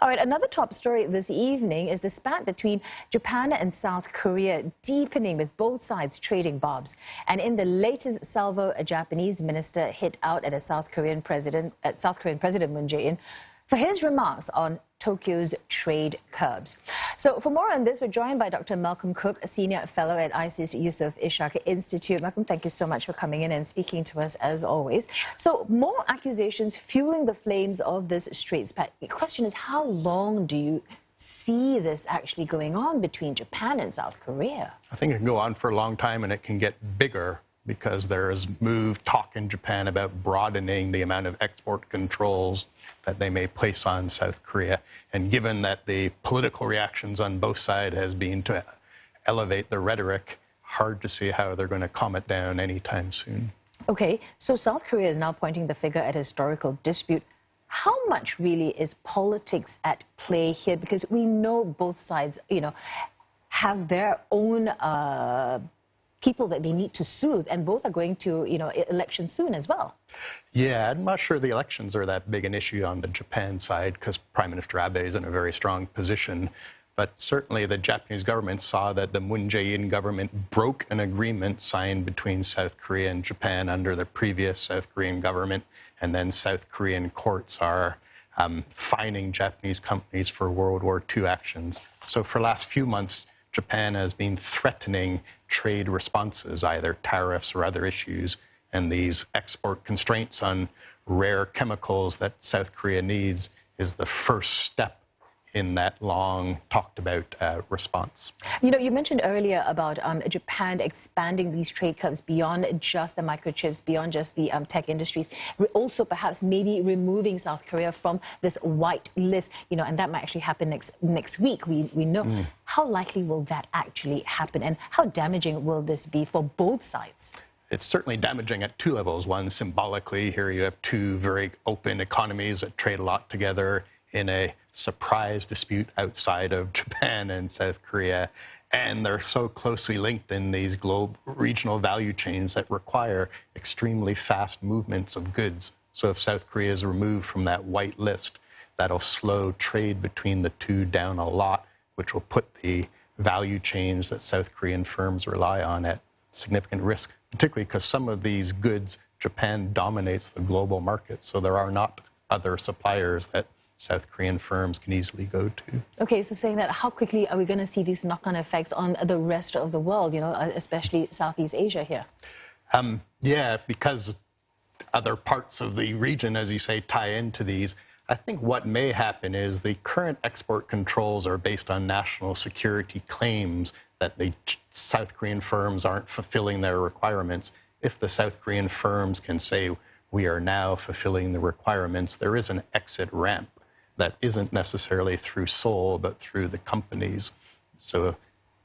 All right, another top story this evening is the spat between Japan and South Korea deepening, with both sides trading barbs. And in the latest salvo, a Japanese minister hit out at South Korean President Moon Jae-in for his remarks on Tokyo's trade curbs. So for more on this, we're joined by Dr. Malcolm Cook, a senior fellow at ISEAS-Yusof Ishak Institute. Malcolm, thank you so much for coming in and speaking to us as always. So more accusations fueling the flames of this trade spat. The question is, how long do you see this actually going on between Japan and South Korea? I think it can go on for a long time, and it can get bigger because there is talk in Japan about broadening the amount of export controls that they may place on South Korea. And given that the political reactions on both sides has been to elevate the rhetoric, hard to see how they're going to calm it down anytime soon. Okay, so South Korea is now pointing the finger at a historical dispute. How much really is politics at play here? Because we know both sides, have their own people that they need to soothe, and both are going to, election soon as well. Yeah, I'm not sure the elections are that big an issue on the Japan side because Prime Minister Abe is in a very strong position. But certainly the Japanese government saw that the Moon Jae-in government broke an agreement signed between South Korea and Japan under the previous South Korean government, and then South Korean courts are fining Japanese companies for World War II actions. So for the last few months, Japan has been threatening trade responses, either tariffs or other issues, and these export constraints on rare chemicals that South Korea needs is the first step in that long talked about response. You mentioned earlier about Japan expanding these trade curbs beyond just the microchips, beyond just the tech industries, also perhaps maybe removing South Korea from this white list, and that might actually happen next week, we know. How likely will that actually happen, and how damaging will this be for both sides? It's certainly damaging at two levels. One, symbolically, here you have two very open economies that trade a lot together in a surprise dispute outside of Japan and South Korea, and they're so closely linked in these regional value chains that require extremely fast movements of goods. So if South Korea is removed from that white list, that'll slow trade between the two down a lot, which will put the value chains that South Korean firms rely on at significant risk, particularly because some of these goods, Japan dominates the global market, so there are not other suppliers that South Korean firms can easily go to. Okay, so saying that, how quickly are we going to see these knock-on effects on the rest of the world, especially Southeast Asia here? Yeah, because other parts of the region, as you say, tie into these. I think what may happen is the current export controls are based on national security claims that the South Korean firms aren't fulfilling their requirements. If the South Korean firms can say, we are now fulfilling the requirements, there is an exit ramp that isn't necessarily through Seoul, but through the companies. So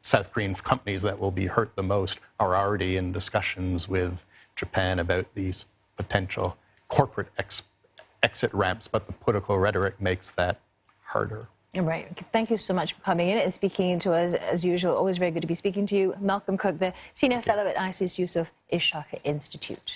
South Korean companies that will be hurt the most are already in discussions with Japan about these potential corporate exit ramps, but the political rhetoric makes that harder. Right. Thank you so much for coming in and speaking to us as usual. Always very good to be speaking to you. Malcolm Cook, the Senior Fellow at ISEAS-Yusof Ishak Institute.